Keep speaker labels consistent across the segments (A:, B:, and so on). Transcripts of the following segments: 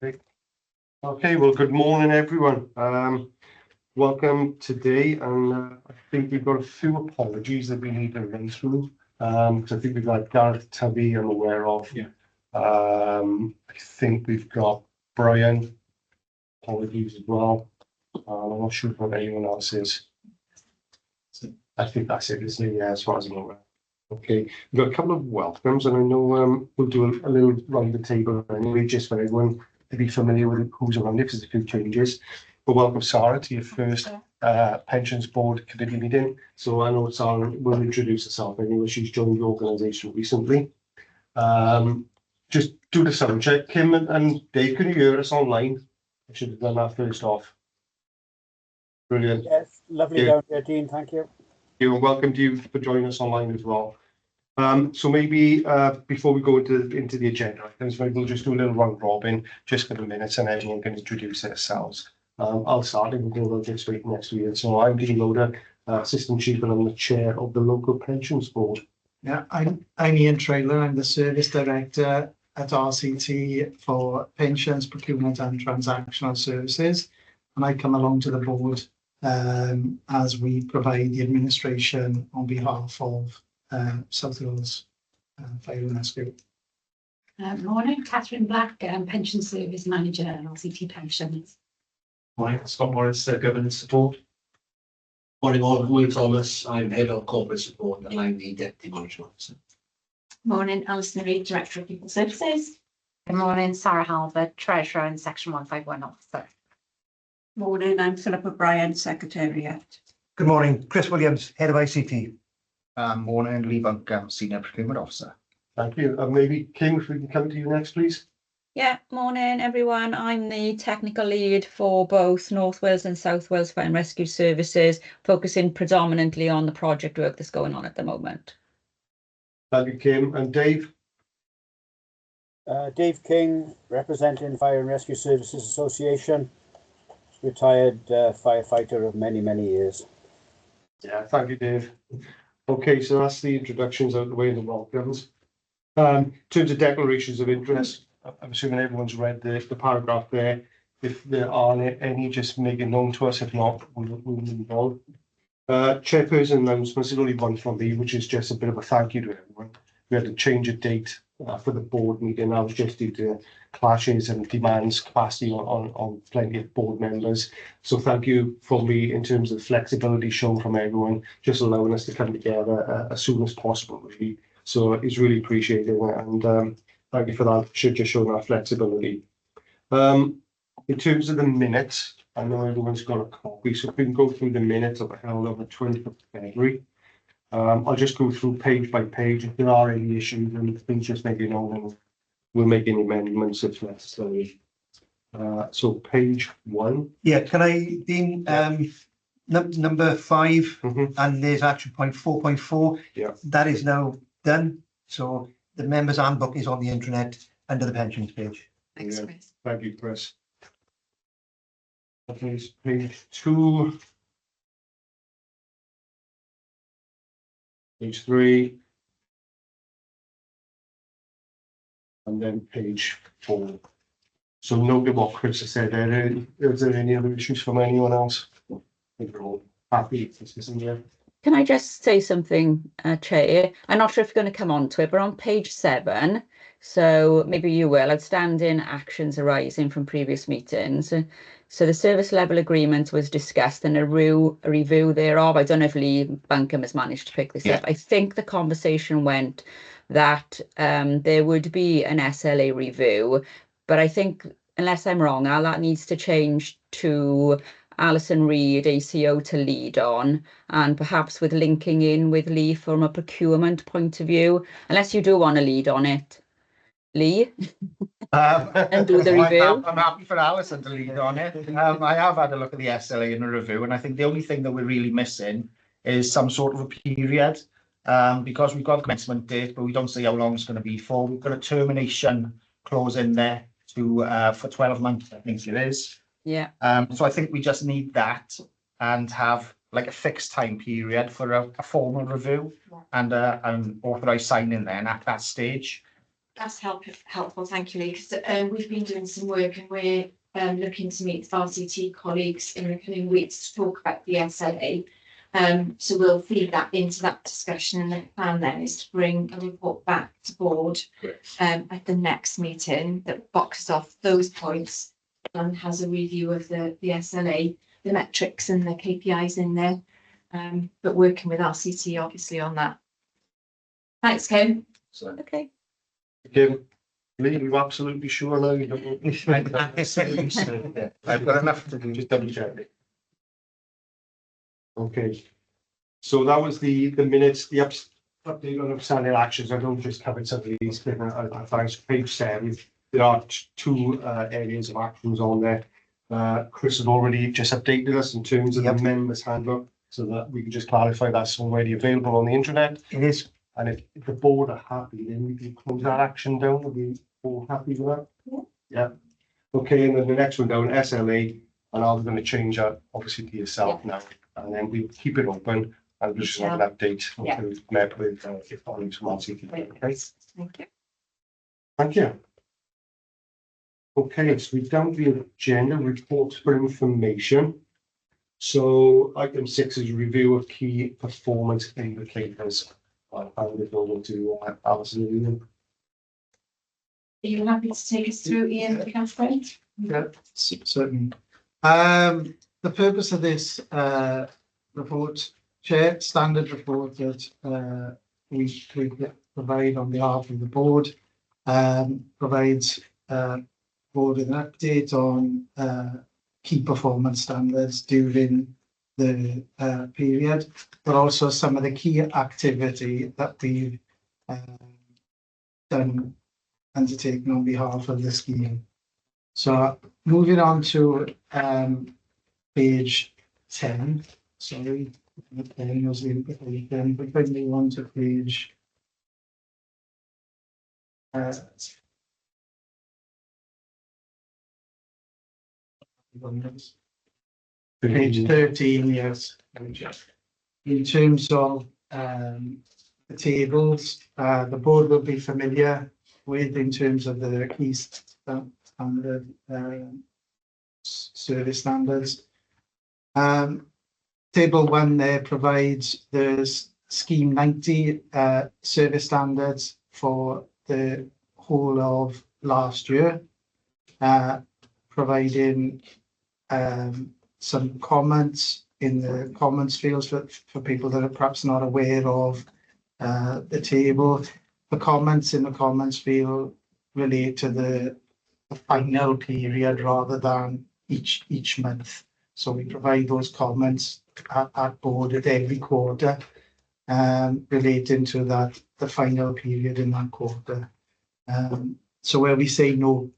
A: Okay, well, good morning, everyone. Welcome today, and I think we've got a few apologies that we need to run through. Because I think we've got Gareth Tubby, I'm aware of.
B: Yeah.
A: I think we've got Brian. Apologies as well. I'm not sure what anyone else is. I think that's it, isn't it? Yeah, as far as I'm aware. Okay, we've got a couple of welcomes, and I know we'll do a little round the table anyway, just for everyone to be familiar with who's around it, because there's a few changes. But welcome, Sarah, to your first Pensions Board Committee meeting. So I know Sarah will introduce herself anyway. She's joined the organisation recently. Just do the sound check. Kim and Dave, can you hear us online? I should have done that first off. Brilliant.
C: Yes, lovely down here, Dean. Thank you.
A: You're welcome to you for joining us online as well. So maybe before we go into the agenda items, maybe we'll just do a little round robin just for the minutes, and everyone can introduce themselves. I'll start and we'll go just straight next week. So I'm Dean Loader, Assistant Chief, and I'm the Chair of the Local Pensions Board.
B: Yeah, I'm Ian Trailer. I'm the Service Director at RCT for Pensions, Procurement and Transactional Services. And I come along to the board as we provide the administration on behalf of South Wales Fire and Rescue.
D: Morning, Catherine Black, Pension Service Manager at RCT Pensions.
E: Morning, Scott Morris, Governance Support. Morning all, I'm Will Thomas, I'm Head of Corporate Support and I'm the Deputy Management Officer.
D: Morning, Alison Reid, Director of People Services.
F: Good morning, Sarah Halbert, Treasurer and Section 151 Officer.
G: Morning, I'm Philippa Bryan, Secretariat.
H: Good morning, Chris Williams, Head of ICT.
I: Morning, Lee Buncombe, Senior Procurement Officer.
A: Thank you. Maybe Kim, if we can come to you next, please.
J: Yeah, morning everyone. I'm the technical lead for both North Wales and South Wales Fire and Rescue Services, focusing predominantly on the project work that's going on at the moment.
A: Thank you, Kim. And Dave?
C: Dave King, representing Fire and Rescue Services Association, retired firefighter of many, many years.
A: Yeah, thank you, Dave. Okay, so that's the introductions out of the way and the welcomes. In terms of declarations of interest, I'm assuming everyone's read the paragraph there. If there are any, just make it known to us. If not, we'll move on. Chairperson announcements, there's only one from me, which is just a bit of a thank you to everyone. We had to change a date for the board meeting. That was just due to clashes and demands capacity on plenty of board members. So thank you from me in terms of flexibility shown from everyone, just allowing us to come together as soon as possible, really. So it's really appreciated, and thank you for that. Should just show that flexibility. In terms of the minutes, I know everyone's got a copy, so if we can go through the minutes of the held on the 20th of February. I'll just go through page by page. If there are any issues, then please just make it known and we'll make any amendments if necessary. So page 1.
H: Yeah, can I, Dean, number 5, and there's action point 4.4.
A: Yeah.
H: That is now done. So the members handbook is on the intranet under the pensions page.
F: Thanks,
A: Yeah.
F: Chris.
A: Thank you, Chris. Okay, page 2. Page 3. And then page 4. So note what Chris has said there. Is there any other issues from anyone else? I think we're all happy with this, isn't there?
J: Can I just say something, Chair? I'm not sure if you're going to come on to it, but on page 7, so maybe you will, outstanding actions arising from previous meetings. So the service level agreement was discussed and a review thereof. I don't know if Lee Buncombe has managed to pick this up. I think the conversation went that there would be an SLA review, but I think, unless I'm wrong, that needs to change to Alison Reid, ACO, to lead on, and perhaps with linking in with Lee from a procurement point of view, unless you do want to lead on it, Lee, and do the review.
I: I'm happy for Alison to lead on it. I have had a look at the SLA in a review, and I think the only thing that we're really missing is some sort of a period, because we've got a commencement date, but we don't see how long it's going to be for. We've got a termination clause in there for 12 months, I think it is.
J: Yeah.
I: So I think we just need that and have like a fixed time period for a formal review and authorised signing then at that stage.
K: That's helpful, thank you, Lee, because we've been doing some work and we're looking to meet RCT colleagues in the coming weeks to talk about the SLA. So we'll feed that into that discussion, and the plan then is to bring a report back to board at the next meeting that boxes off those points and has a review of the SLA, the metrics and the KPIs in there, but working with RCT obviously on that. Thanks, Kim.
J: Okay.
A: Kim, Lee, you absolutely sure now you don't?
I: I've got enough to do.
A: Just double check it. Okay. So that was the minutes, the update on outstanding actions. I don't just covered some of these, but thanks. Page 7, there are two areas of actions on there. Chris had already just updated us in terms of the members handbook, so that we can just clarify that's already available on the internet.
I: It is.
A: And if the board are happy, then we can close that action down. Are we all happy with that? Yeah. Okay, and then the next one down, SLA, and I'm going to change that obviously to yourself now, and then we keep it open and we'll just have an update until we've met with colleagues from RCT. Okay.
K: Thank you.
A: Thank you. Okay, so we've done the agenda, reports for information. So item 6 is review of key performance indicators. I'll hand it over to Alison and Ian.
K: Are you happy to take us through, Ian, and Catherine?
B: Yeah, certainly. The purpose of this report, Chair, standard report that we provide on behalf of the board, provides board an update on key performance standards during the period, but also some of the key activity that we've undertaken on behalf of the scheme. So moving on to page 10, sorry, the pen was in page 10, but moving on to page page 13, yes. In terms of the tables, the board will be familiar with in terms of the key standard service standards. Table 1 there provides the scheme 90 service standards for the whole of last year, providing some comments in the comments fields for people that are perhaps not aware of the table. The comments in the comments field relate to the final period rather than each month. So we provide those comments at board at every quarter, relating to the final period in that quarter. So where we say no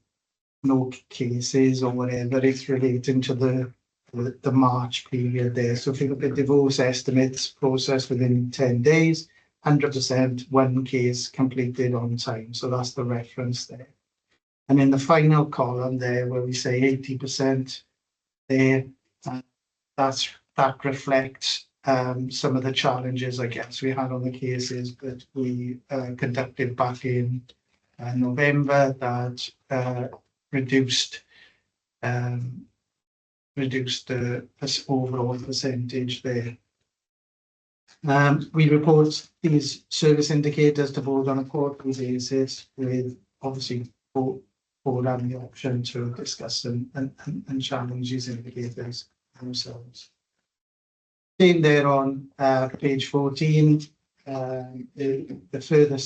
B: cases or whatever, it's relating to the March period there. So if you look at divorce estimates processed within 10 days, 100% one case completed on time. So that's the reference there. And in the final column there, where we say 80% there, that reflects some of the challenges, I guess, we had on the cases that we conducted back in November that reduced this overall percentage there. We report these service indicators to board on a quarterly basis, with obviously board having the option to discuss and challenge these indicators themselves. Same there on page 14, the further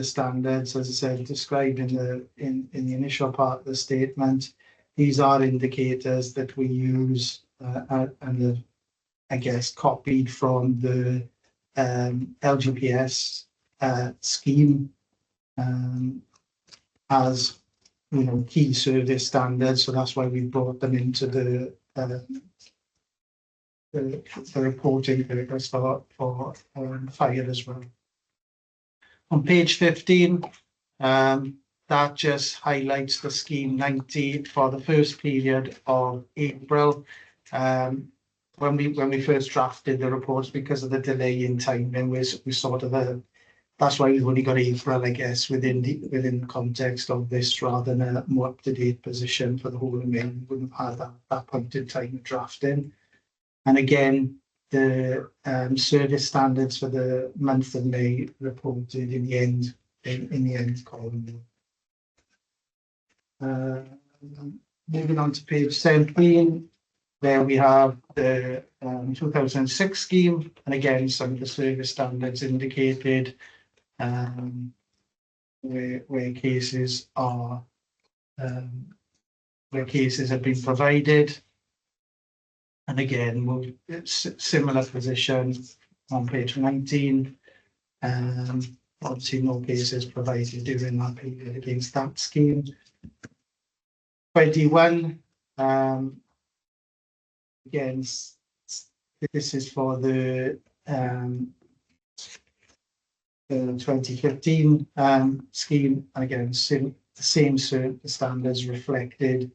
B: standards, as I said, described in the initial part of the statement. These are indicators that we use and I guess copied from the LGPS scheme as key service standards. So that's why we brought them into the reporting purpose for fire as well. On page 15, that just highlights the scheme 90 for the first period of April. When we first drafted the reports, because of the delay in timing, we sort of that's why we've only got April, I guess, within the context of this, rather than a more up-to-date position for the whole of May. We wouldn't have had that point in time of drafting. And again, the service standards for the month of May reported in the end column. Moving on to page 17, there we have the 2006 scheme, and again some of the service standards indicated where cases are where cases have been provided. And again, similar position on page 19. Obviously, no cases provided during that period against that scheme. 21. Again, this is for the 2015 scheme. And again, the same standards reflected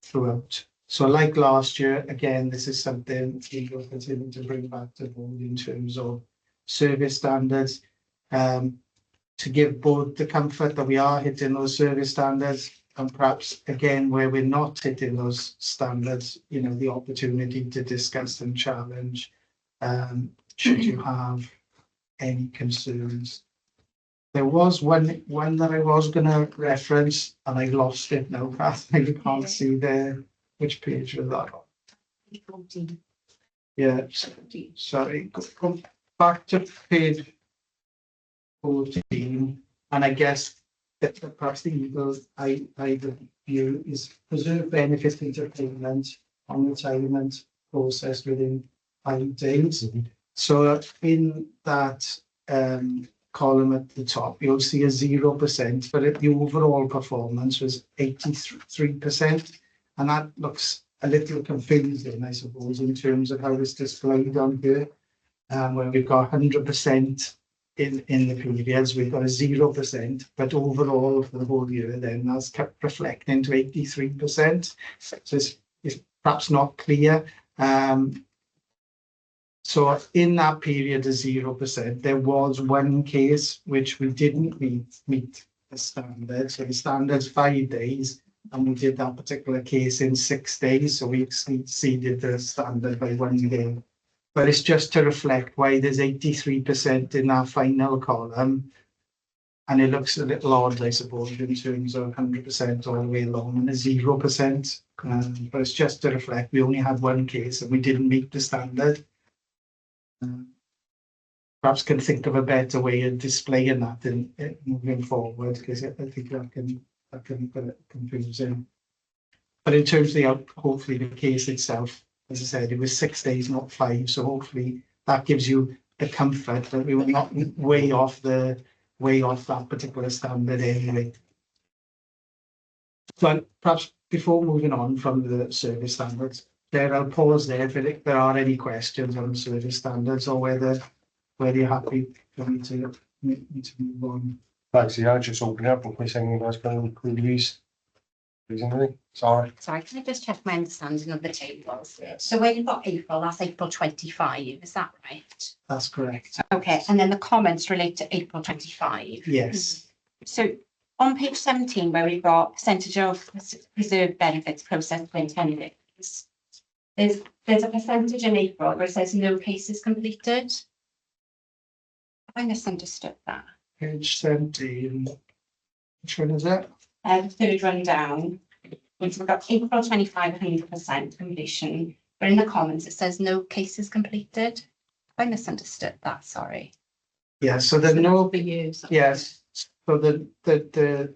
B: throughout. So like last year, again, this is something we will continue to bring back to the board in terms of service standards, to give board the comfort that we are hitting those service standards, and perhaps again where we're not hitting those standards, you know, the opportunity to discuss and challenge should you have any concerns. There was one that I was going to reference and I lost it now. You can't see there. Which page was that on?
D: 14.
B: Yeah, sorry, go back to page 14, and I guess that perhaps the legal I view is preserve benefit interpayment on retirement process within 5 days. So in that column at the top, you'll see a 0%, but the overall performance was 83%. And that looks a little confusing, I suppose, in terms of how it's displayed on here. Where we've got 100% in the periods, we've got a 0%, but overall for the whole year, then that's kept reflecting to 83%. So it's perhaps not clear. So in that period of 0%, there was one case which we didn't meet the standard. So the standard's 5 days. And we did that particular case in 6 days, so we exceeded the standard by 1 day. But it's just to reflect why there's 83% in that final column, and it looks a little odd, I suppose, in terms of 100% all the way along and a 0%. But it's just to reflect we only had one case and we didn't meet the standard. Perhaps can think of a better way of displaying that in moving forward, because I think that can put it confusing. But in terms of the hopefully the case itself, as I said, it was 6 days, not 5. So hopefully that gives you the comfort that we were not way off that particular standard anyway. So perhaps before moving on from the service standards, I'll pause there if there are any questions on the service standards, or whether you're happy for me to move on.
A: Thanks, yeah, just open up and saying you guys can include these. Sorry.
F: Sorry, can I just check my understanding of the tables?
A: Yes.
F: So where you've got April, that's April 25, is that right?
B: That's correct.
F: Okay, and then the comments relate to April 25.
B: Yes.
F: So on page 17, where we've got percentage of preserved benefits processed within 10 days, there's a percentage in April where it says no cases completed. I misunderstood that.
B: Page 17. Which one is that?
F: Third one down, we've got April 25, 100% completion, but in the comments it says no cases completed. I misunderstood that, sorry.
B: Yeah, so the no,
D: For years.
B: yes, so the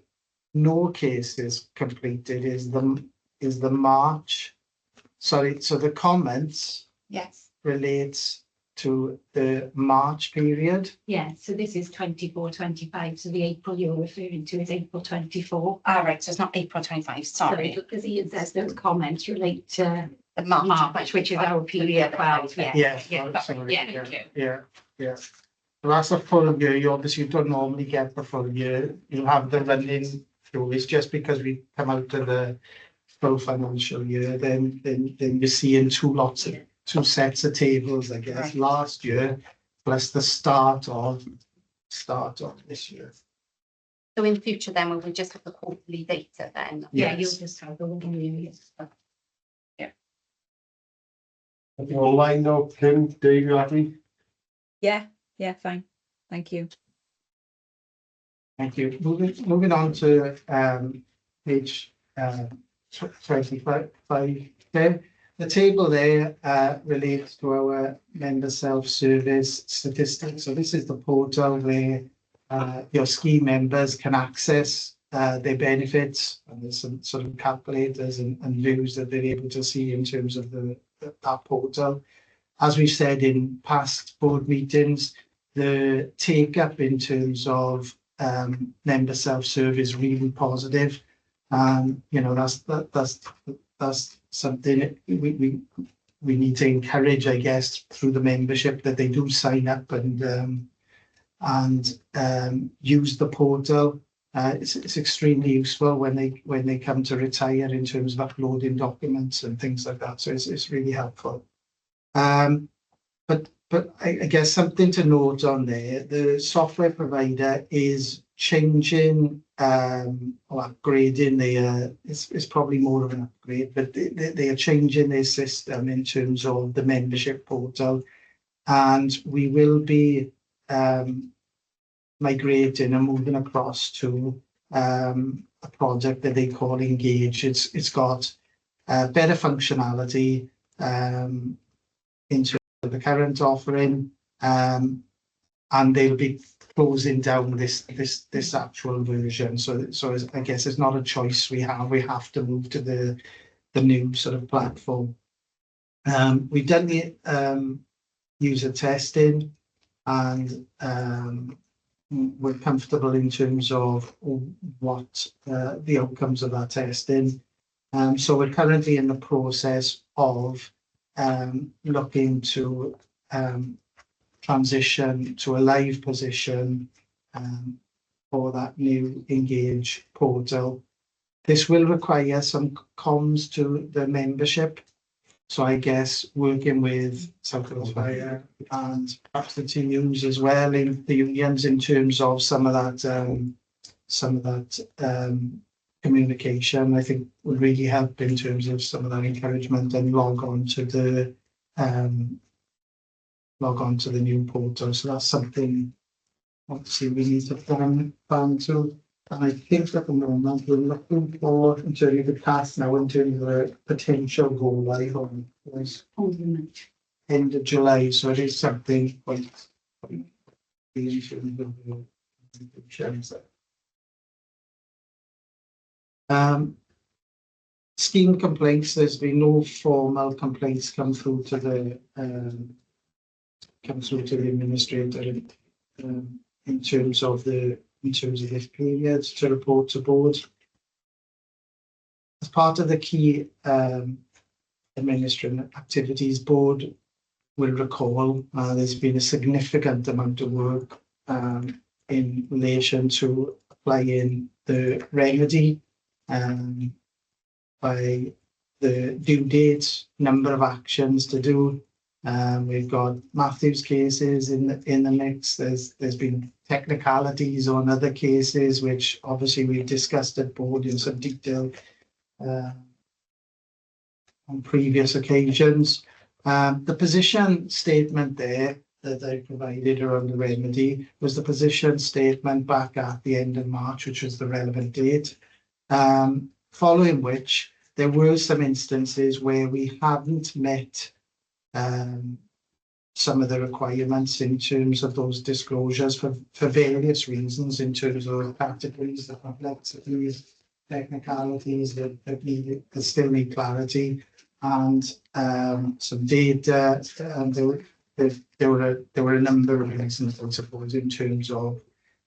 B: no cases completed is the March. Sorry, so the comments
F: Yes.
B: relates to the March period.
D: Yeah, so this is 24-25, so the April you're referring to is April 24.
F: Ah, right, so it's not April 25, sorry.
D: Because Ian says those comments relate to
F: The March.
D: March, which is our period 12, yeah.
B: Yeah.
F: Yeah,
B: sorry,
F: yeah, thank you.
B: Yeah. So that's a full year. You obviously don't normally get the full year. You have the running through. It's just because we come out of the full financial year, then you're seeing two sets of tables, I guess.
F: Right.
B: Last year, plus the start of start of this year.
F: So in future then, will we just have the quarterly data then?
D: Yeah,
B: Yes.
D: you'll just have the one year.
A: Online though, Kim, Dave, you happy?
J: Yeah, fine. Thank you.
B: Thank you. Moving on to page 25. Okay. The table there relates to our member self-service statistics. So this is the portal where your scheme members can access their benefits, and there's some sort of calculators and views that they're able to see in terms of that portal. As we've said in past board meetings, the take-up in terms of member self-service really positive. You know, that's something we need to encourage, I guess, through the membership, that they do sign up and use the portal. It's extremely useful when they come to retire in terms of uploading documents and things like that. So it's really helpful. But I guess something to note on there, the software provider is changing or upgrading it's probably more of an upgrade, but they are changing their system in terms of the membership portal, and we will be migrating and moving across to a project that they call Engage. It's got better functionality in terms of the current offering, and they'll be closing down this actual version. So I guess it's not a choice we have. We have to move to the new sort of platform. We've done the user testing, and we're comfortable in terms of what the outcomes of that testing. So we're currently in the process of looking to transition to a live position for that new Engage portal. This will require some comms to the membership. So I guess working with South Wales Fire and perhaps the unions as well, in the unions, in terms of some of that communication, I think would really help in terms of some of that encouragement and log on to the new portal. So that's something obviously we need to plan to. And I think at the moment we're looking for, in terms of the task now, in terms of the potential go live on end of July. So it is something quite in terms of scheme complaints. There's been no formal complaints come through to the administrator in terms of this period to report to board. As part of the key administrative activities, board will recall there's been a significant amount of work in relation to applying the remedy by the due date, number of actions to do. We've got Matthew's cases in the mix. There's been technicalities on other cases, which obviously we've discussed at board in some detail on previous occasions. The position statement there that I provided around the remedy was the position statement back at the end of March, which was the relevant date. Following which, there were some instances where we hadn't met some of the requirements in terms of those disclosures for various reasons, in terms of categories, the complexities, technicalities that still need clarity, and some data. And there were a number of reasons, I suppose, in terms of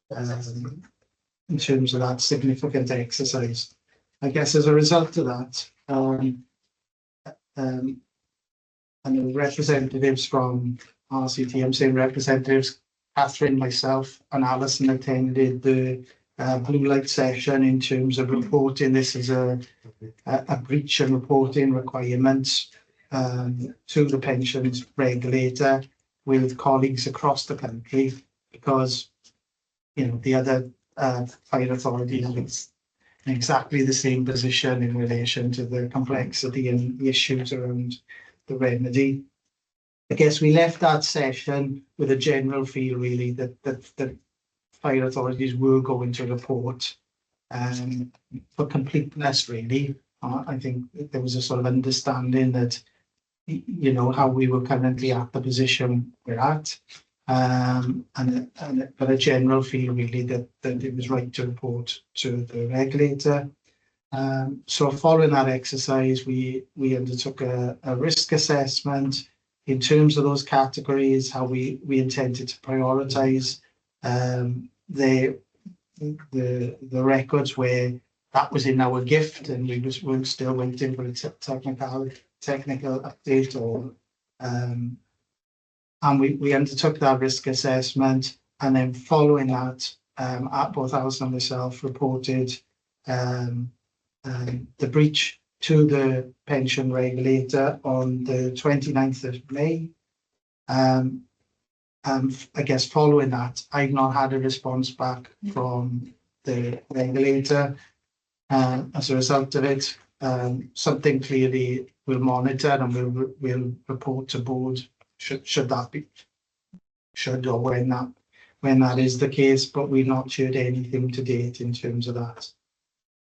B: that significant exercise. I guess as a result of that, and the representatives from RCT, I'm saying representatives, Catherine, myself and Alison attended the blue light session in terms of reporting. This is a breach and reporting requirements to the pensions regulator with colleagues across the country, because the other fire authority is in exactly the same position in relation to the complexity and the issues around the remedy. I guess we left that session with a general feel really that fire authorities were going to report for completeness really. I think there was a sort of understanding that how we were currently at the position we're at. But a general feel really that it was right to report to the regulator. So following that exercise, we undertook a risk assessment in terms of those categories, how we intended to prioritise the records where that was in our gift and we're still waiting for a technical update or and we undertook that risk assessment, and then following that, both Alison and myself reported the breach to the pension regulator on the 29th of May. I guess following that, I've not had a response back from the regulator. As a result of it, something clearly we'll monitor and we'll report to board should that be or when that is the case, but we've not shared anything to date in terms of that.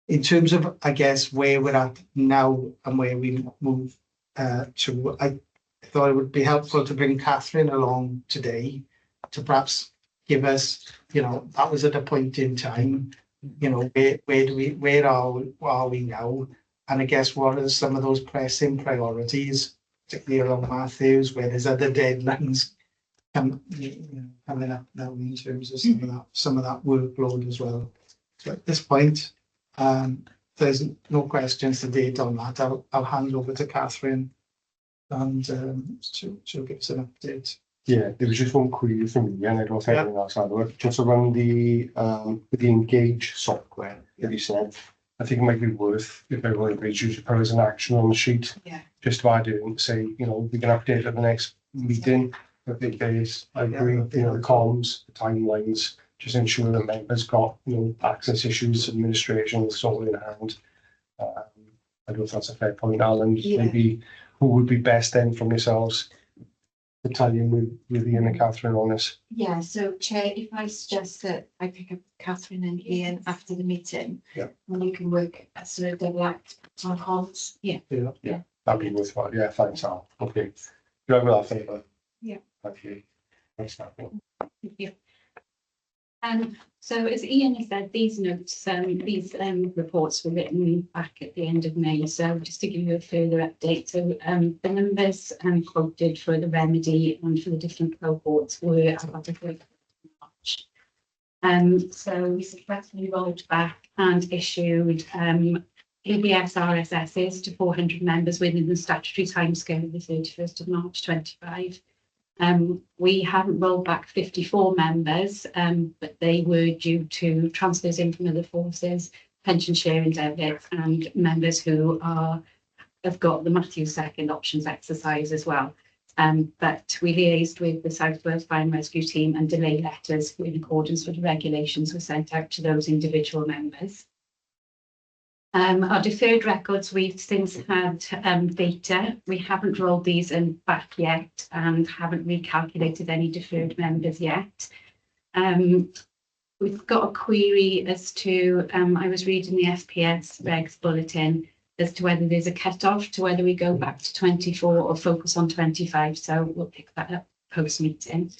B: In terms of, I guess, where we're at now and where we move to, I thought it would be helpful to bring Catherine along today to perhaps give us, that was at a point in time, where are we now? And I guess what are some of those pressing priorities, particularly around Matthews, where there's other deadlines coming up now in terms of some of that workload as well. So at this point, there's no questions to date on that. I'll hand over to Catherine and she'll give us an update.
A: Yeah, there was just one query from me, and I don't think anything else out of it. Just around with the Engage software that you said. I think it might be worth, if everyone agrees, you should put as an action on the sheet.
K: Yeah.
A: Just to add it and say, we can update at the next meeting. I think I agree, the comms, the timelines, just ensure that members got, access issues, administration, sorted in hand. I don't know if that's a fair point, Alan.
K: Yeah.
A: Maybe who would be best then from yourselves to tie in with Ian and Catherine on this?
K: Yeah, so Chair, if I suggest that I pick up Catherine and Ian after the meeting.
A: Yeah.
K: And you can work a sort of double act on comms. Yeah.
A: Yeah. That'd be worthwhile. Yeah, thanks, Al. Okay. Do you have that favour?
K: Yeah.
A: Thank you. Thanks, Catherine.
D: Thank you. So as Ian has said, these notes, these reports were written back at the end of May. So just to give you a further update, so the numbers quoted for the remedy and for the different cohorts were adequate in March. So we successfully rolled back and issued ABS RSSs to 400 members within the statutory timescale of the 31st of March 25. We haven't rolled back 54 members, but they were due to transfers in from other forces, pension sharing debit, and members who have got the Matthews second options exercise as well. But we liaised with the South Wales Fire and Rescue team, and delay letters in accordance with the regulations were sent out to those individual members. Our deferred records, we've since had data. We haven't rolled these in back yet and haven't recalculated any deferred members yet. We've got a query as to, I was reading the FPS regs bulletin as to whether there's a cut-off to whether we go back to 24 or focus on 25. So we'll pick that up post-meeting.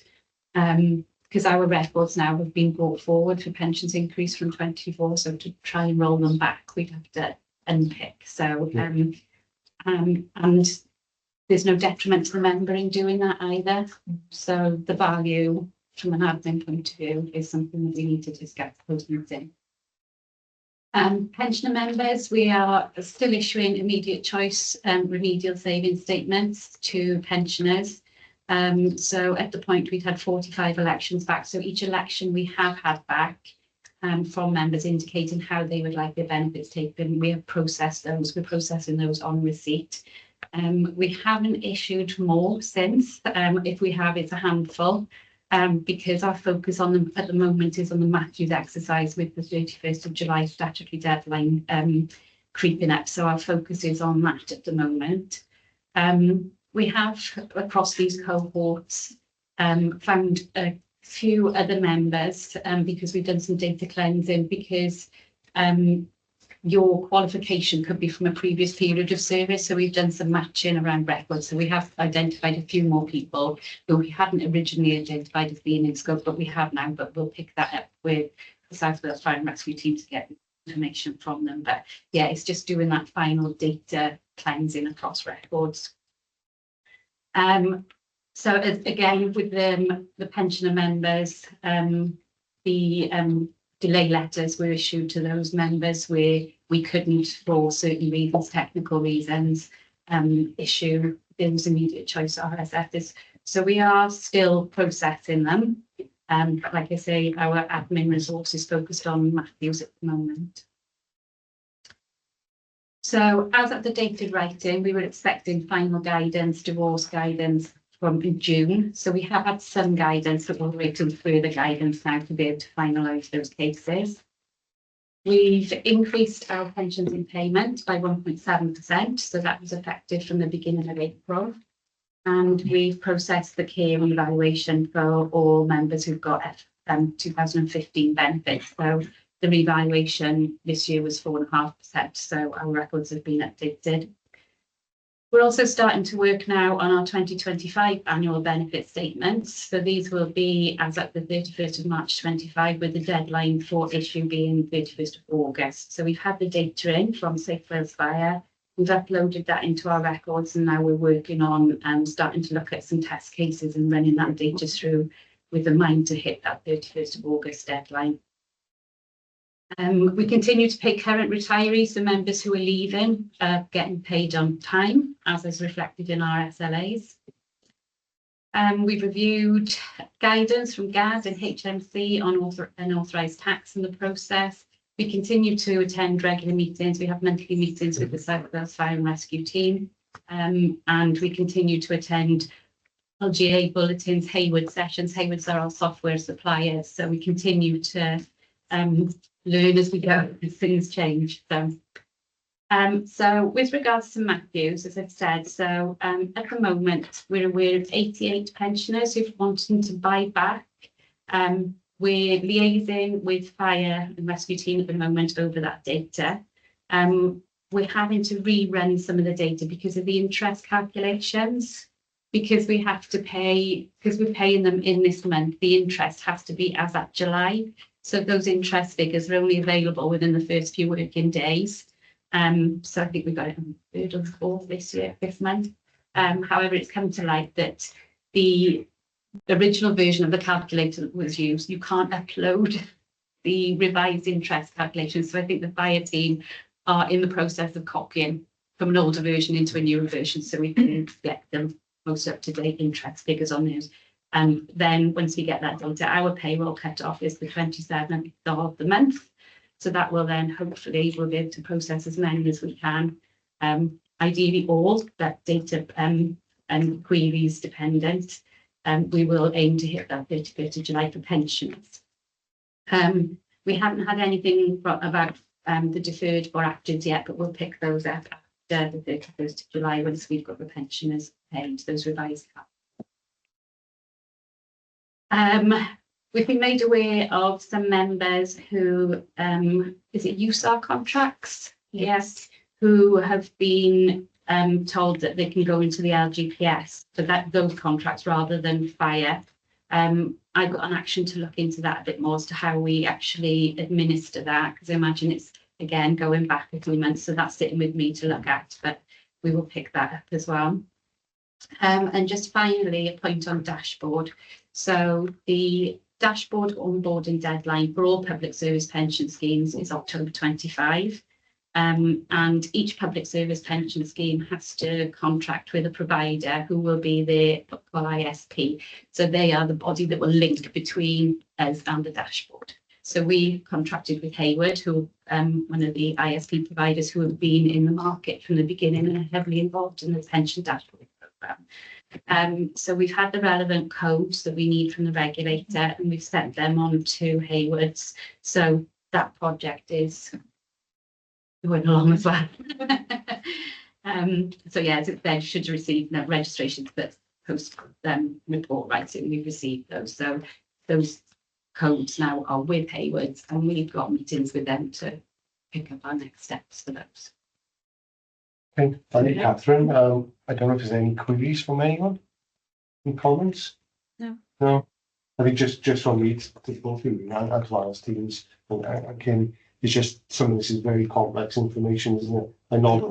D: Because our records now have been brought forward for pensions increase from 24, so to try and roll them back, we'd have to unpick. So, and there's no detriment to the member in doing that either. So the value from an admin point of view is something that we need to discuss post-meeting. Pensioner members, we are still issuing immediate choice remedial savings statements to pensioners. So at the point we'd had 45 elections back. So each election we have had back from members indicating how they would like their benefits taken. We have processed those. We're processing those on receipt. We haven't issued more since. If we have, it's a handful. because our focus on them at the moment is on the Matthews exercise with the 31st of July statutory deadline creeping up. So our focus is on that at the moment. We have across these cohorts found a few other members because we've done some data cleansing, because your qualification could be from a previous period of service. So we've done some matching around records. So we have identified a few more people who we hadn't originally identified as being in scope, but we have now, but we'll pick that up with the South Wales Fire and Rescue team to get information from them. But yeah, it's just doing that final data cleansing across records. So again, with the pensioner members, the delay letters were issued to those members where we couldn't, for certain reasons, technical reasons, issue those immediate choice RSFs. So we are still processing them. But like I say, our admin resource is focused on Matthews at the moment. So as of the date of writing, we were expecting final guidance, divorce guidance from June. So we have had some guidance, but we're waiting further guidance now to be able to finalise those cases. We've increased our pensions in payment by 1.7%. So that was effective from the beginning of April. And we've processed the care evaluation for all members who've got 2015 benefits. So the revaluation this year was 4.5%. So our records have been updated. We're also starting to work now on our 2025 annual benefit statements. So these will be as at the 31st of March 25, with the deadline for issue being 31st of August. So we've had the data in from South Wales Fire. We've uploaded that into our records, and now we're working on starting to look at some test cases and running that data through with a mind to hit that 31st of August deadline. We continue to pay current retirees, the members who are leaving, getting paid on time, as is reflected in our SLAs. We've reviewed guidance from GAS and HMC on unauthorised tax in the process. We continue to attend regular meetings. We have monthly meetings with the South Wales Fire and Rescue team, and we continue to attend LGA bulletins, Hayward sessions. Haywards are our software suppliers, so we continue to learn as we go as things change. So with regards to Matthews, as I've said, so at the moment we're aware of 88 pensioners who've wanted to buy back. We're liaising with Fire and Rescue team at the moment over that data. We're having to rerun some of the data because of the interest calculations, because we have to pay, because we're paying them in this month, the interest has to be as at July. So those interest figures are only available within the first few working days. So I think we got it on the 3rd or 4th this month. However, it's come to light that the original version of the calculator that was used, you can't upload the revised interest calculations. So I think the Fire team are in the process of copying from an older version into a newer version, so we can get them most up-to-date interest figures on those. And then once we get that data, our payroll cut off is the 27th of the month. So that will then hopefully we'll be able to process as many as we can. Ideally all that data and queries dependent. We will aim to hit that 31st of July for pensions. We haven't had anything about the deferred or actions yet, but we'll pick those up after the 31st of July once we've got the pensioners paid, those revised caps. We've been made aware of some members who, is it USAR contracts? Yes, who have been told that they can go into the LGPS, so that those contracts rather than Fire. I've got an action to look into that a bit more as to how we actually administer that, because I imagine it's, again, going back a few months, so that's sitting with me to look at, but we will pick that up as well. And just finally, a point on dashboard. So the dashboard onboarding deadline for all public service pension schemes is October 25. And each public service pension scheme has to contract with a provider who will be the ISP. So they are the body that will link between us and the dashboard. So we contracted with Hayward, who one of the ISP providers who have been in the market from the beginning and are heavily involved in the pension dashboard programme. So we've had the relevant codes that we need from the regulator and we've sent them on to Haywards. So that project is going along as well. So yeah, they should receive no registrations, but post report writing, we've received those. So those codes now are with Haywards and we've got meetings with them to pick up our next steps for those.
A: Okay, thank you, Catherine. I don't know if there's any queries from anyone? Any comments?
J: No.
A: No. I think just from me to go through and as well as teams and Kim, it's just some of this is very complex information, isn't it? I'm not.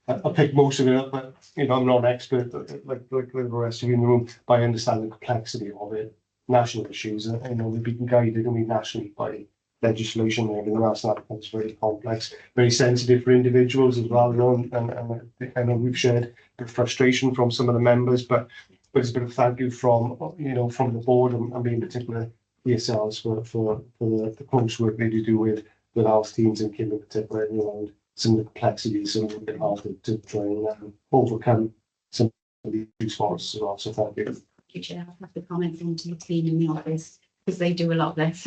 A: I picked most of it up, but you know, I'm not an expert like the rest of you in the room, but I understand the complexity of it, national issues, and you know, they've been guided nationally by legislation and everything else, and that's very complex, very sensitive for individuals as well, you know, and I know we've shared the frustration from some of the members, but it's a bit of thank you from, you know, from the board and in particular yourselves for the close work that you do with our teams and Kim in particular, you know, and some of the complexities and a bit hard to try and overcome some of these faults as well. So thank you.
D: You should have the comments into the team in the office because they do a lot less.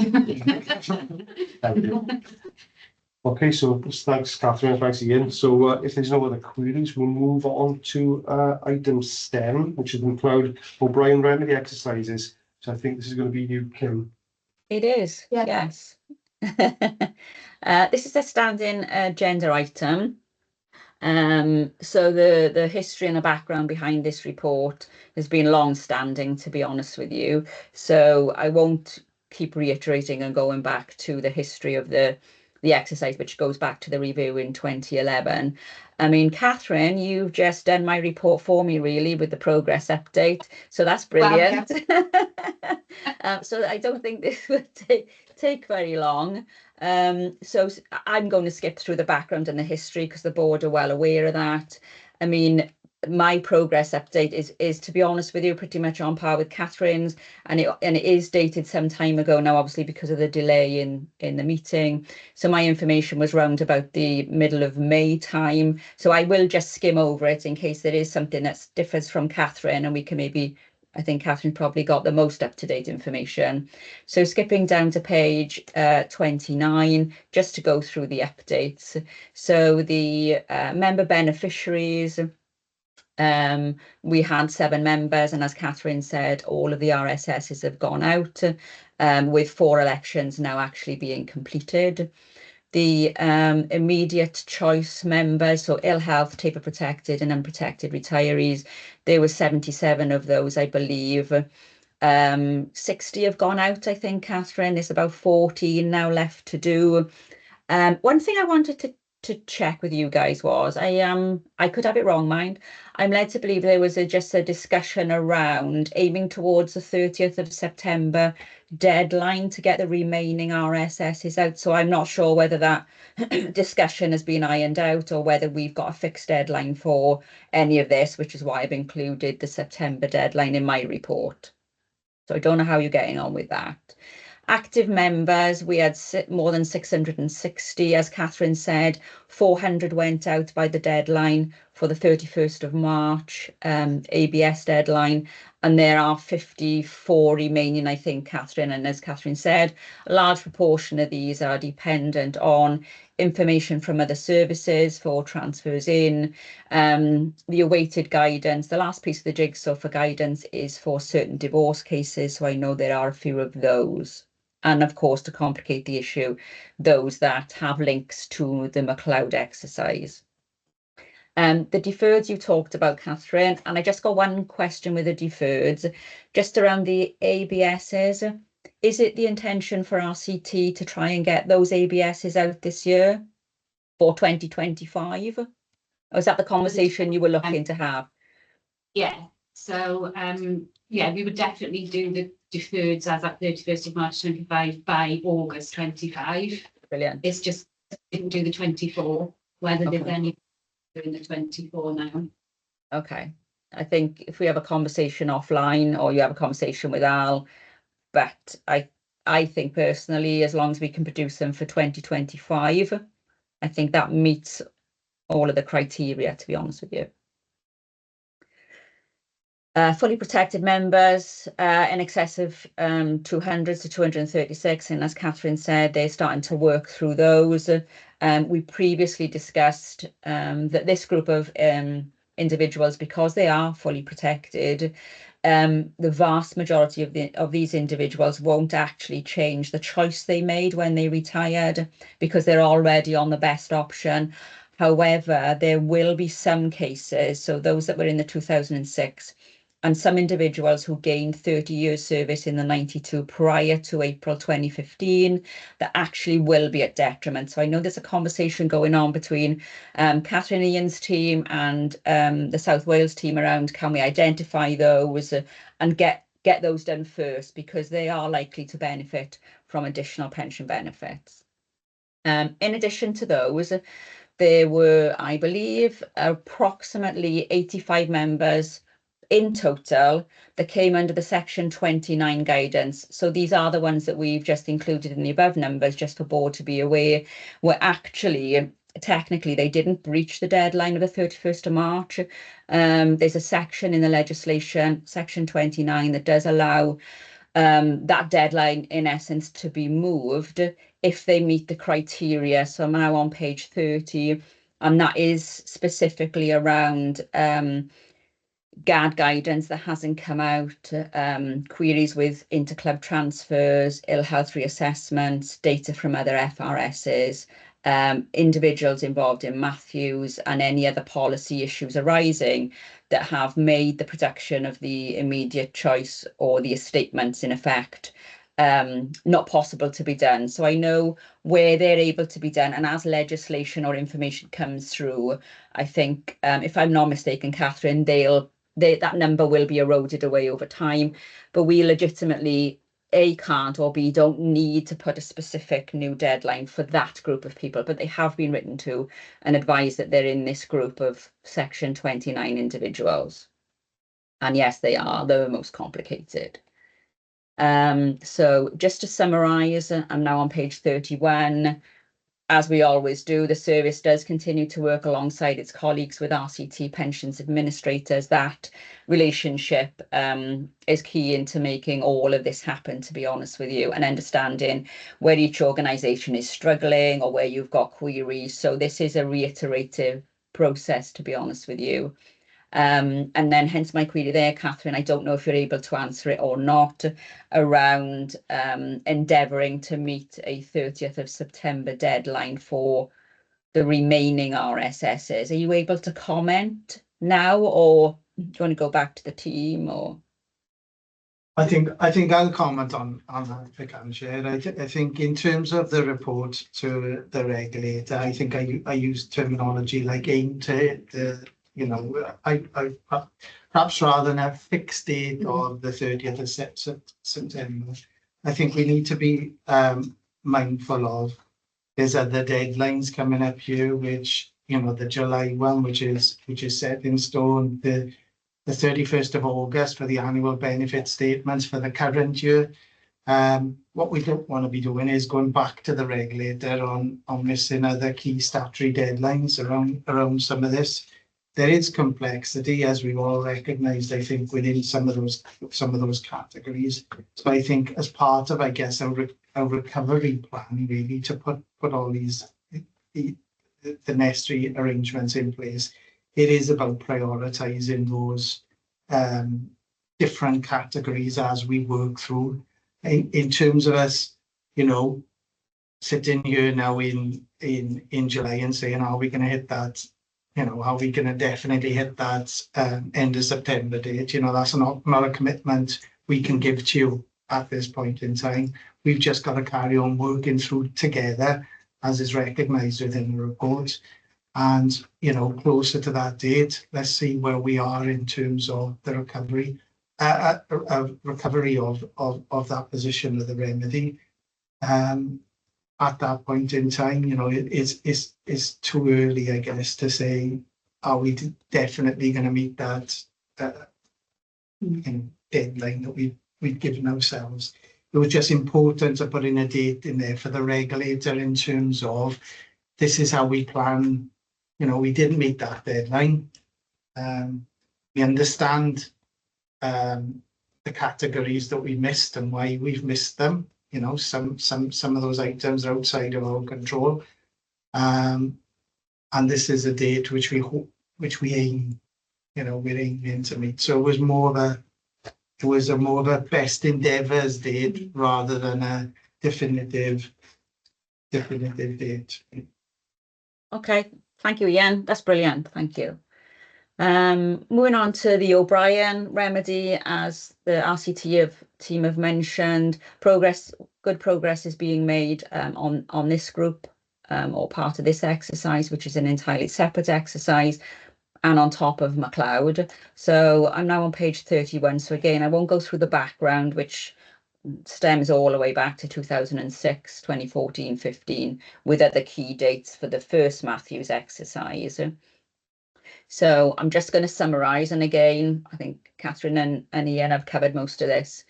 A: Okay, so thanks, Catherine, thanks Ian. So if there's no other queries, we'll move on to item STEM, which is McLeod O'Brien remedy exercises. So I think this is going to be you, Kim.
J: It is,
F: Yeah.
J: yes. This is a standing agenda item. So the history and the background behind this report has been long-standing, to be honest with you. So I won't keep reiterating and going back to the history of the exercise, which goes back to the review in 2011. I mean, Catherine, you've just done my report for me, really, with the progress update. So that's brilliant. So I don't think this would take very long. So I'm going to skip through the background and the history because the board are well aware of that. I mean, my progress update is to be honest with you, pretty much on par with Catherine's, and it is dated some time ago now, obviously because of the delay in the meeting. So my information was round about the middle of May time. So I will just skim over it in case there is something that differs from Catherine, and we can maybe. I think Catherine probably got the most up-to-date information. So skipping down to page 29, just to go through the updates. So the member beneficiaries, we had 7 members, and as Catherine said, all of the RSSs have gone out, with 4 elections now actually being completed. The immediate choice members, so ill health, taper protected and unprotected retirees, there were 77 of those, I believe. 60 have gone out, I think, Catherine. There's about 14 now left to do. One thing I wanted to check with you guys was, I could have it wrong, mind. I'm led to believe there was just a discussion around aiming towards the 30th of September deadline to get the remaining RSSs out. So I'm not sure whether that discussion has been ironed out or whether we've got a fixed deadline for any of this, which is why I've included the September deadline in my report. So I don't know how you're getting on with that. Active members, we had more than 660, as Catherine said. 400 went out by the deadline for the 31st of March, ABS deadline, and there are 54 remaining, I think, Catherine. And as Catherine said, a large proportion of these are dependent on information from other services for transfers in, the awaited guidance. The last piece of the jigsaw for guidance is for certain divorce cases, so I know there are a few of those. And of course, to complicate the issue, those that have links to the McLeod exercise. The deferreds you talked about, Catherine, and I just got one question with the deferreds, just around the ABSs. Is it the intention for RCT to try and get those ABSs out this year for 2025? Or is that the conversation you were looking to have?
D: Yeah, so yeah, we would definitely do the deferreds as at 31st of March 25 by August 25.
J: Brilliant.
D: It's just didn't do the 24, whether
J: Okay.
D: there's any doing the 24 now.
J: Okay. I think if we have a conversation offline or you have a conversation with Al, but I think personally, as long as we can produce them for 2025, I think that meets all of the criteria, to be honest with you. Fully protected members in excess of 200 to 236, and as Catherine said, they're starting to work through those. We previously discussed that this group of individuals, because they are fully protected, the vast majority of these individuals won't actually change the choice they made when they retired, because they're already on the best option. However, there will be some cases, so those that were in the 2006, and some individuals who gained 30 years service in the 92 prior to April 2015, that actually will be at detriment. So I know there's a conversation going on between Catherine Ian's team and the South Wales team around, can we identify those and get those done first, because they are likely to benefit from additional pension benefits. In addition to those, there were, I believe, approximately 85 members in total that came under the Section 29 guidance. So these are the ones that we've just included in the above numbers, just for board to be aware, where actually, technically, they didn't breach the deadline of the 31st of March. There's a section in the legislation, Section 29, that does allow that deadline, in essence, to be moved if they meet the criteria. So I'm now on page 30, and that is specifically around GAD guidance that hasn't come out, queries with interclub transfers, ill health reassessments, data from other FRSs, individuals involved in Matthews, and any other policy issues arising that have made the production of the immediate choice or the estatements in effect not possible to be done. So I know where they're able to be done, and as legislation or information comes through, I think, if I'm not mistaken, Catherine, that number will be eroded away over time, but we legitimately A, can't, or B, don't need to put a specific new deadline for that group of people, but they have been written to and advised that they're in this group of Section 29 individuals. And yes, they are the most complicated. So just to summarise, I'm now on page 31. As we always do, the service does continue to work alongside its colleagues with RCT pensions administrators. That relationship is key into making all of this happen, to be honest with you, and understanding where each organisation is struggling or where you've got queries. So this is a reiterative process, to be honest with you. And then hence my query there, Catherine, I don't know if you're able to answer it or not, around endeavouring to meet a 30th of September deadline for the remaining RSSs. Are you able to comment now, or do you want to go back to the team? Or
B: I think I'll comment on that if I can, Chair. I think in terms of the report to the regulator, I think I use terminology like aim to the, you know, I perhaps rather than a fixed date of the 30th of September, I think we need to be mindful of there's other deadlines coming up here, which, you know, the July one, which is set in stone, the 31st of August for the annual benefit statements for the current year. What we don't want to be doing is going back to the regulator on missing other key statutory deadlines around some of this. There is complexity, as we've all recognised, I think, within some of those categories. So I think as part of, I guess, a recovery plan, really, to put all these the necessary arrangements in place, it is about prioritising those different categories as we work through. In terms of us, you know, sitting here now in July and saying, are we going to hit that? You know, are we going to definitely hit that end of September date? You know, that's not a commitment we can give to you at this point in time. We've just got to carry on working through together, as is recognised within the report. And, you know, closer to that date, let's see where we are in terms of the recovery of that position of the remedy. At that point in time, you know, it's too early, I guess, to say, are we definitely going to meet that deadline that we've given ourselves? It was just important to put in a date in there for the regulator in terms of this is how we plan. You know, we didn't meet that deadline. We understand the categories that we missed and why we've missed them. You know, some of those items are outside of our control. And this is a date which we hope, which we aim, you know, we're aiming to meet. So it was more of a best endeavours date rather than a definitive date.
J: Okay, thank you, Ian. That's brilliant. Thank you. Moving on to the O'Brien remedy, as the RCT team have mentioned, good progress is being made on this group or part of this exercise, which is an entirely separate exercise, and on top of MacLeod. So I'm now on page 31. So again, I won't go through the background, which stems all the way back to 2006, 2014, 15, with other key dates for the first Matthews exercise. So I'm just going to summarise, and again, I think Catherine and Ian have covered most of this.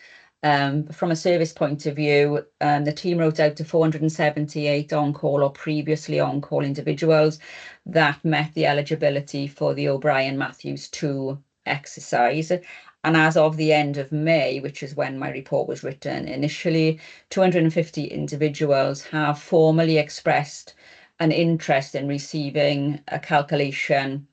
J: From a service point of view, the team wrote out to 478 on-call or previously on-call individuals that met the eligibility for the O'Brien Matthews 2 exercise. And as of the end of May, which is when my report was written initially, 250 individuals have formally expressed an interest in receiving a calculation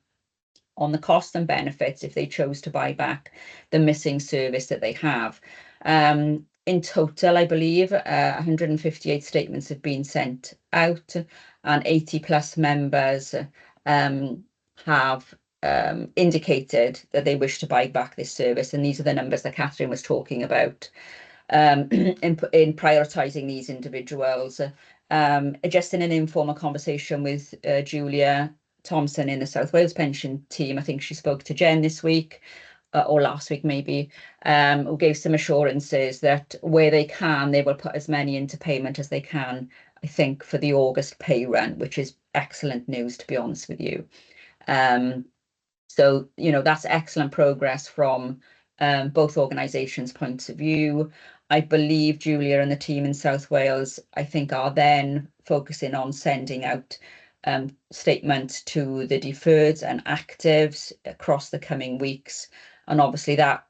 J: on the costs and benefits if they chose to buy back the missing service that they have. In total, I believe 158 statements have been sent out, and 80 plus members have indicated that they wish to buy back this service. And these are the numbers that Catherine was talking about in prioritising these individuals. Just in an informal conversation with Julia Thompson in the South Wales pension team, I think she spoke to Jen this week or last week maybe, who gave some assurances that where they can, they will put as many into payment as they can, I think, for the August pay run, which is excellent news, to be honest with you. So, you know, that's excellent progress from both organisations' points of view. I believe Julia and the team in South Wales, I think, are then focusing on sending out statements to the deferreds and actives across the coming weeks. And obviously that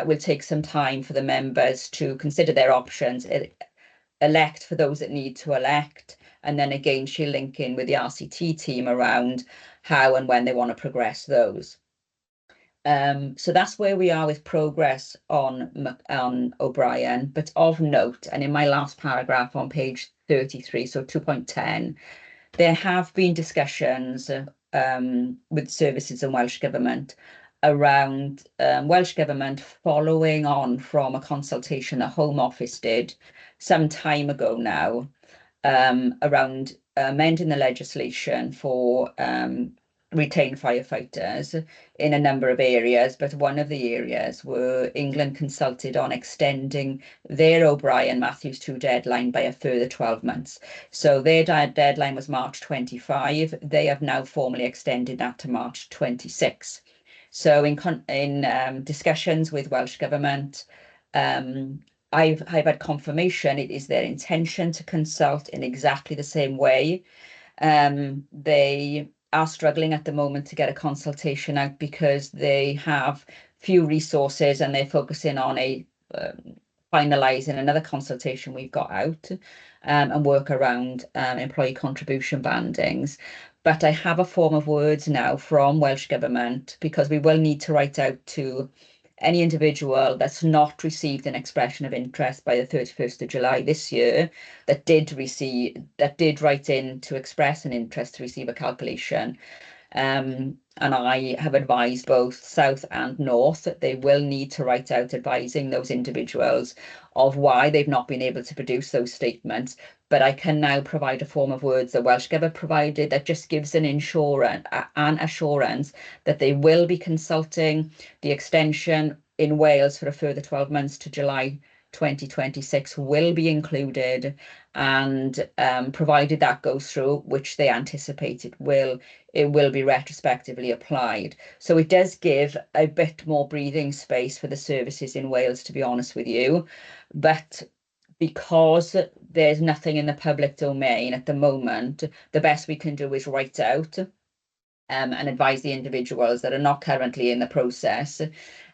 J: will take some time for the members to consider their options, elect for those that need to elect, and then again she'll link in with the RCT team around how and when they want to progress those. So that's where we are with progress on O'Brien. But of note, and in my last paragraph on page 33, so 2.10, there have been discussions with services and Welsh Government around Welsh Government following on from a consultation the Home Office did some time ago now around amending the legislation for retained firefighters in a number of areas, but one of the areas where England consulted on extending their O'Brien Matthews 2 deadline by a further 12 months. So their deadline was March 25. They have now formally extended that to March 26. So in discussions with Welsh Government, I've had confirmation it is their intention to consult in exactly the same way. They are struggling at the moment to get a consultation out because they have few resources and they're focusing on finalising another consultation we've got out and work around employee contribution bandings. But I have a form of words now from Welsh Government, because we will need to write out to any individual that's not received an expression of interest by the 31st of July this year, that did write in to express an interest to receive a calculation. And I have advised both South and North that they will need to write out advising those individuals of why they've not been able to produce those statements. But I can now provide a form of words that Welsh Government provided that just gives an assurance that they will be consulting. The extension in Wales for a further 12 months to July 2026 will be included, and provided that goes through, which they anticipate it will be retrospectively applied. So it does give a bit more breathing space for the services in Wales, to be honest with you. But because there's nothing in the public domain at the moment, the best we can do is write out and advise the individuals that are not currently in the process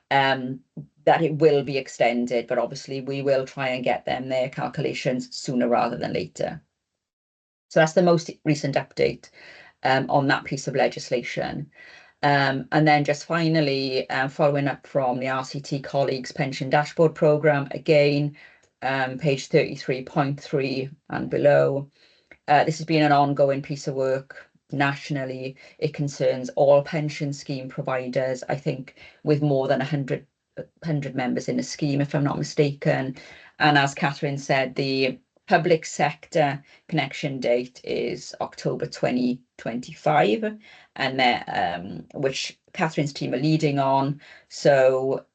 J: that it will be extended, but obviously we will try and get them their calculations sooner rather than later. So that's the most recent update on that piece of legislation. And then just finally, following up from the RCT colleagues pension dashboard programme, again, page 33.3 and below. This has been an ongoing piece of work nationally. It concerns all pension scheme providers, I think with more than 100 members in the scheme, if I'm not mistaken. And as Catherine said, the public sector connection date is October 2025, and which Catherine's team are leading on. So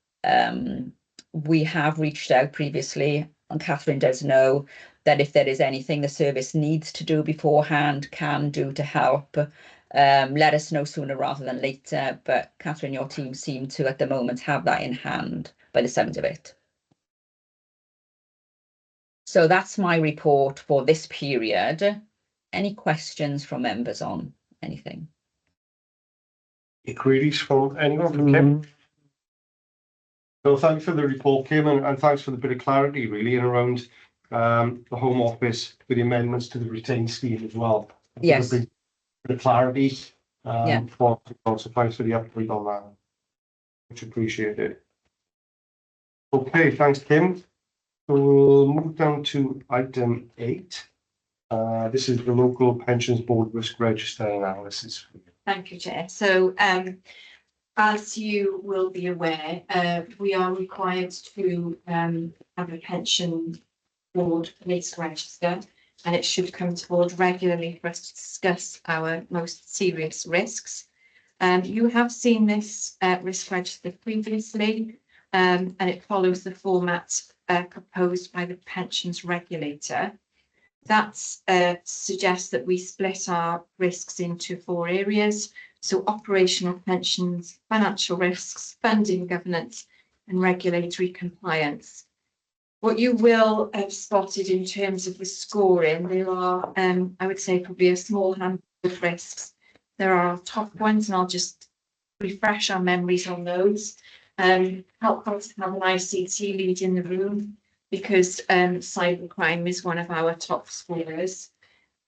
J: we have reached out previously, and Catherine does know that if there is anything the service needs to do beforehand, can do to help, let us know sooner rather than later. But Catherine, your team seem to at the moment have that in hand by the sound of it. So that's my report for this period. Any questions from members on anything?
A: Any queries from anyone from Kim? So thank you for the report, Kim, and thanks for the bit of clarity really and around the Home Office with the amendments to the retained scheme as well.
J: Yes.
A: A bit of clarity
J: Yeah.
A: for so thanks for the update on that. Much appreciated. Okay, thanks, Kim. So we'll move down to item 8. This is the local pensions board risk register analysis.
K: Thank you, Chair. So as you will be aware, we are required to have a pension board risk register, and it should come to board regularly for us to discuss our most serious risks. You have seen this risk register previously, and it follows the format proposed by the pensions regulator. That suggests that we split our risks into 4 areas. So operational pensions, financial risks, funding governance, and regulatory compliance. What you will have spotted in terms of the scoring, there are, I would say, probably a small handful of risks. There are top ones, and I'll just refresh our memories on those. Helpful to have an ICT lead in the room, because cybercrime is one of our top scorers.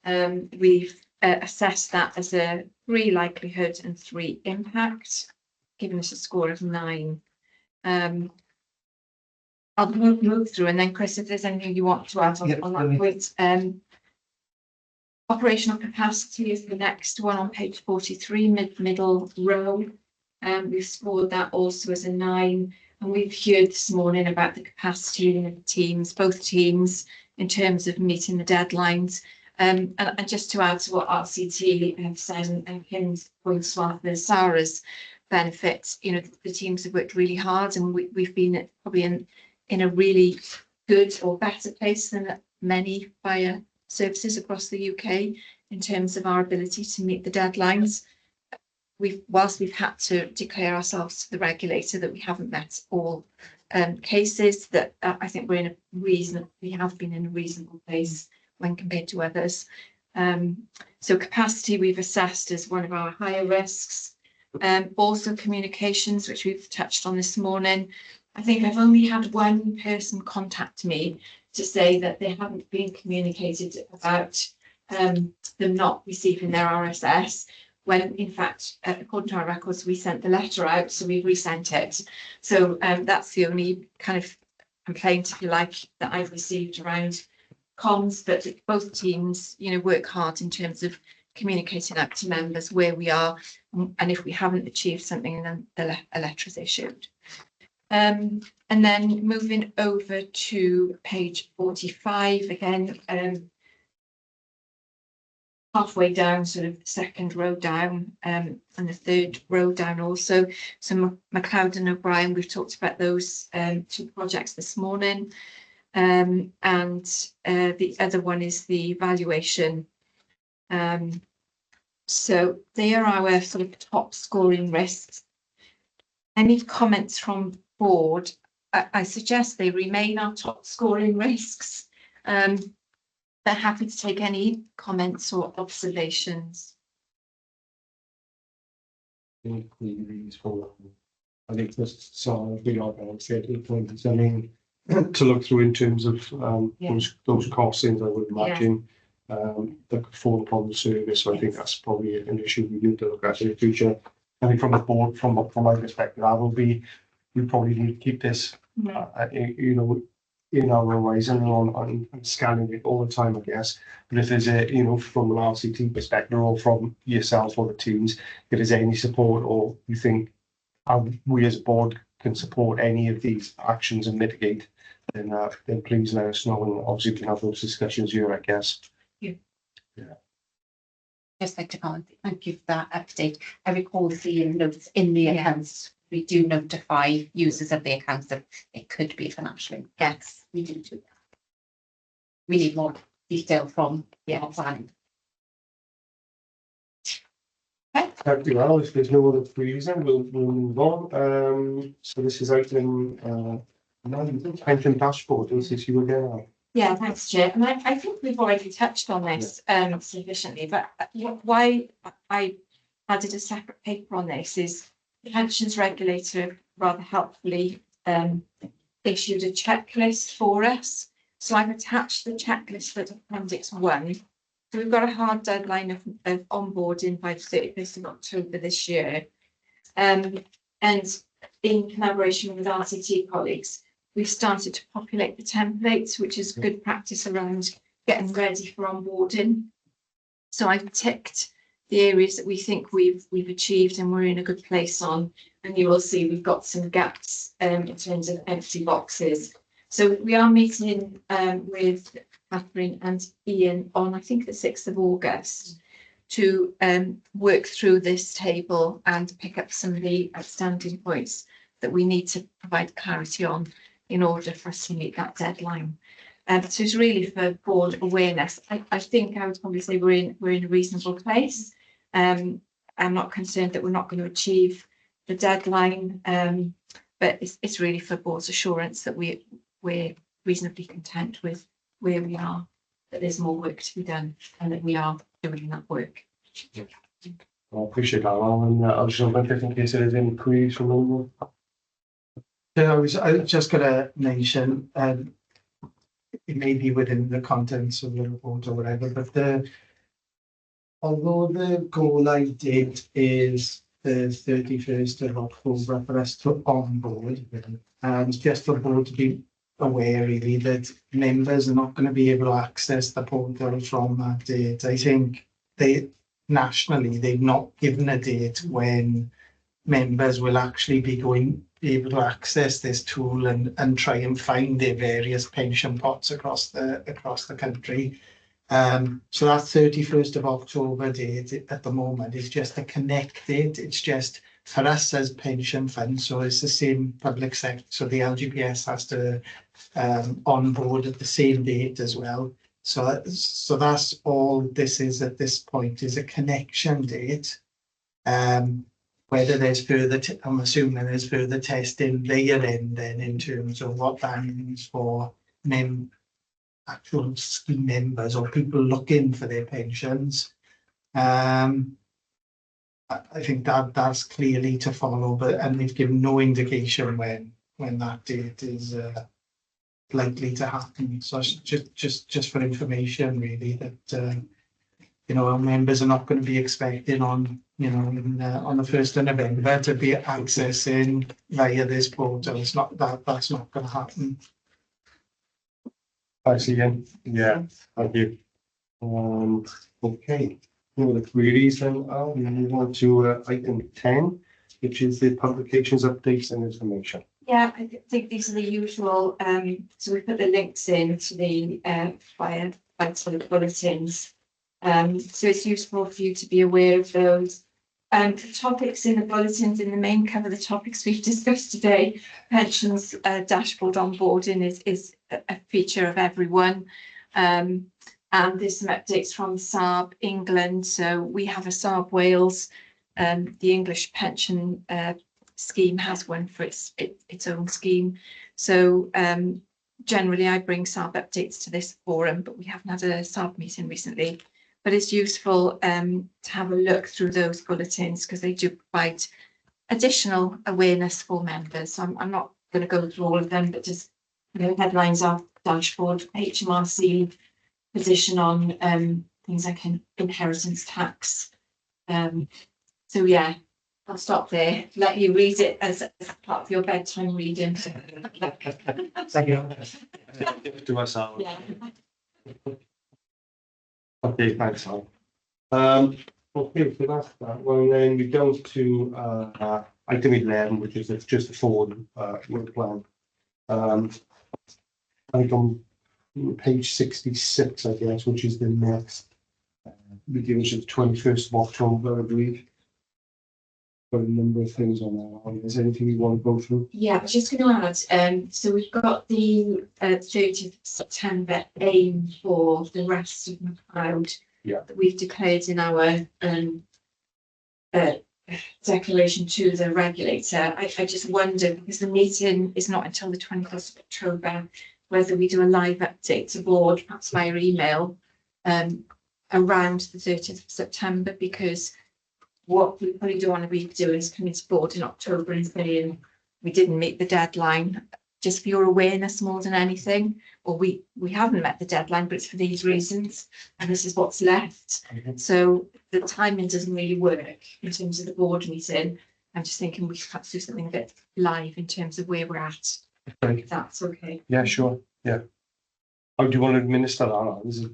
K: We've assessed that as a 3 likelihood and 3 impact, giving us a score of 9. I'll move through, and then Chris, if there's anything you want to add on that point. Operational capacity is the next one on page 43, middle row. We've scored that also as a 9. And we've heard this morning about the capacity in the teams, both teams, in terms of meeting the deadlines. And just to add to what RCT have said, and Kim's points well for Sarah's benefits, you know, the teams have worked really hard, and we've been probably in a really good or better place than many fire services across the UK in terms of our ability to meet the deadlines. Whilst we've had to declare ourselves to the regulator that we haven't met all cases, that I think we have been in a reasonable place when compared to others. So capacity we've assessed as one of our higher risks. Also communications, which we've touched on this morning. I think I've only had one person contact me to say that they haven't been communicated about them not receiving their RSS, when in fact, according to our records, we sent the letter out, so we've resent it. So that's the only kind of complaint, if you like, that I've received around comms, but both teams, you know, work hard in terms of communicating out to members where we are, and if we haven't achieved something, then a letter is issued. And then moving over to page 45 again, halfway down, sort of second row down, and the third row down also. So McLeod and O'Brien, we've talked about those 2 projects this morning. And the other one is the valuation. So they are our sort of top scoring risks. Any comments from board? I suggest they remain our top scoring risks. They're happy to take any comments or observations.
A: I think this, so we are going to say something to look through in terms of, those costings, I would imagine. That could fall upon the service, so I think that's probably an issue we need to look at in the future. I think from a board, from my perspective, that will be, we probably need to keep this, you know, in our horizon on scanning it all the time, I guess. But if there's a, you know, from an RCT perspective or from yourself or the teams, if there's any support or you think how we as a board can support any of these actions and mitigate, then please let us know, and obviously we can have those discussions here, I guess.
F: Just like to comment, thank you for that update. I recall seeing notes in the accounts. We do notify users of the accounts that it could be financial impact. Yes, we do that. We need more detail from our planning.
A: Thank you, Al. If there's no other queries, then we'll move on. So this is item 9, pension dashboard. This is you again, Al.
K: Yeah, thanks, Chair. And I think we've already touched on this sufficiently, but why I added a separate paper on this is the pensions regulator rather helpfully issued a checklist for us. So I've attached the checklist for Appendix 1. So we've got a hard deadline of onboarding by the 31st of October this year. And in collaboration with RCT colleagues, we've started to populate the templates, which is good practice around getting ready for onboarding. So I've ticked the areas that we think we've achieved and we're in a good place on, and you will see we've got some gaps in terms of empty boxes. So we are meeting with Catherine and Ian on, I think, the 6th of August to work through this table and pick up some of the outstanding points that we need to provide clarity on in order for us to meet that deadline. So it's really for board awareness. I think I would probably say we're in a reasonable place. I'm not concerned that we're not going to achieve the deadline, but it's really for board's assurance that we're reasonably content with where we are, that there's more work to be done and that we are doing that work.
A: I appreciate that, Al, and I'll just jump in case there is any queries from anyone.
B: Yeah, I was just going to mention, it may be within the contents of the report or whatever, but although the go-live date is the 31st of October for us to onboard, and just for board to be aware really that members are not going to be able to access the portal from that date. I think nationally they've not given a date when members will actually be able to access this tool and try and find their various pension pots across the country. So that 31st of October date at the moment is just a connect date. It's just for us as pension funds, so it's the same public sector. So the LGPS has to onboard at the same date as well. So that's all this is at this point, is a connection date. Whether there's further, I'm assuming there's further testing later then in terms of what that means for actual scheme members or people looking for their pensions. I think that's clearly to follow, and they've given no indication when that date is likely to happen. So just for information, really, that our members are not going to be expecting on the 1st of November to be accessing via this portal. It's not that's not going to happen.
A: Thanks again. Yeah, thank you. Okay, no other queries then. I'll move on to item 10, which is the publications, updates and information.
K: Yeah, I think these are the usual. So we put the links in to the via bulletins. So it's useful for you to be aware of those. The topics in the bulletins in the main cover the topics we've discussed today. Pensions dashboard onboarding is a feature of everyone. And there's some updates from SARB England. So we have a SARB Wales. The English pension scheme has one for its own scheme. So generally I bring SARB updates to this forum, but we haven't had a SARB meeting recently. But it's useful to have a look through those bulletins because they do provide additional awareness for members. So I'm not going to go through all of them, but just, headlines are dashboard, HMRC position on things like inheritance tax. So yeah, I'll stop there. Let you read it as part of your bedtime reading.
H: Thank you.
A: To myself.
K: Yeah.
A: Okay, thanks, Al. Okay, so that's that. Well, then we go to item 11, which is just the forward work plan. I think on page 66, I guess, which is the next meeting, which is the 21st of October, I believe. Got a number of things on there. Is there anything you want to go through?
K: Yeah, I was just going to add, so we've got the 30th of September aim for the rest of McLeod.
A: Yeah.
K: That we've declared in our declaration to the regulator. I just wonder, because the meeting is not until the 21st of October, whether we do a live update to board, perhaps via email, around the 30th of September, because what we probably don't want to be doing is coming to board in October and saying we didn't meet the deadline, just for your awareness more than anything, or we haven't met the deadline, but it's for these reasons, and this is what's left. So the timing doesn't really work in terms of the board meeting. I'm just thinking we should perhaps do something a bit live in terms of where we're at.
A: Okay.
K: If that's okay.
A: Yeah, sure. Yeah. How do you want to administer that? Is it,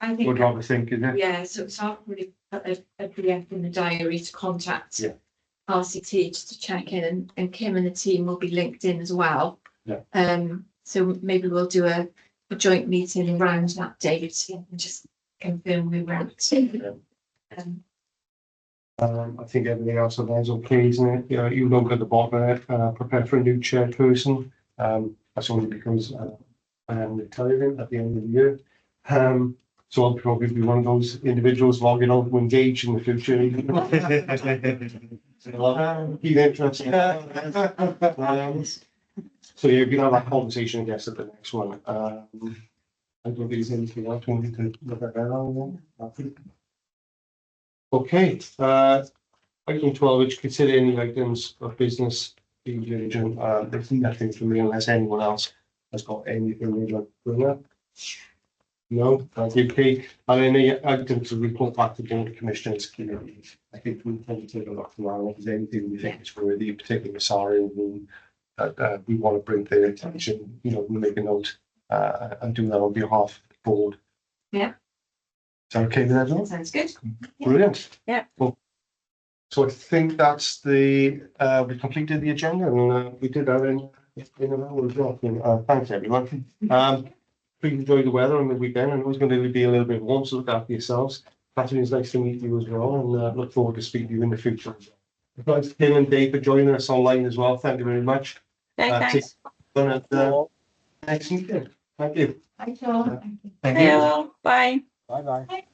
K: I think.
A: what do you think, is it?
K: Yeah, so I'll really put a PDF in the diary to contact
A: Yeah.
K: RCT just to check in, and Kim and the team will be linked in as well.
A: Yeah.
K: So maybe we'll do a joint meeting around that date and just confirm we were at.
A: I think everything else on there is okay, isn't it? You look at the bottom, prepare for a new chairperson. That's only because I am retiring at the end of the year. So I'll probably be one of those individuals logging on to engage in the future. Be interesting. So yeah, we can have that conversation, I guess, at the next one. I don't think there's anything else we need to look at now. Okay, item 12, which consider any items of business being urgent. There's nothing for me unless anyone else has got anything they'd like to bring up. No, thank you, Kate. And any items to report back to board commissioners committee. I think we can take a look around if there's anything we think is worthy, particularly sorry, we want to bring to their attention. We'll make a note and do that on behalf of the board.
K: Yeah.
A: Is that okay with everyone?
K: Sounds good.
A: Brilliant.
J: Yeah.
A: Well, so I think that's we completed the agenda, and we did that in an hour as well. Thanks everyone. Please enjoy the weather on the weekend. I know it's going to be a little bit warm, so look after yourselves. Catherine, it's nice to meet you as well, and look forward to speaking to you in the future. Thanks to Kim and Dave for joining us online as well. Thank you very much.
J: Thanks.
A: Next meeting. Thank you.
K: Thank you all.
H: Thank
J: See you
H: you.
J: all. Bye.
C: Bye bye.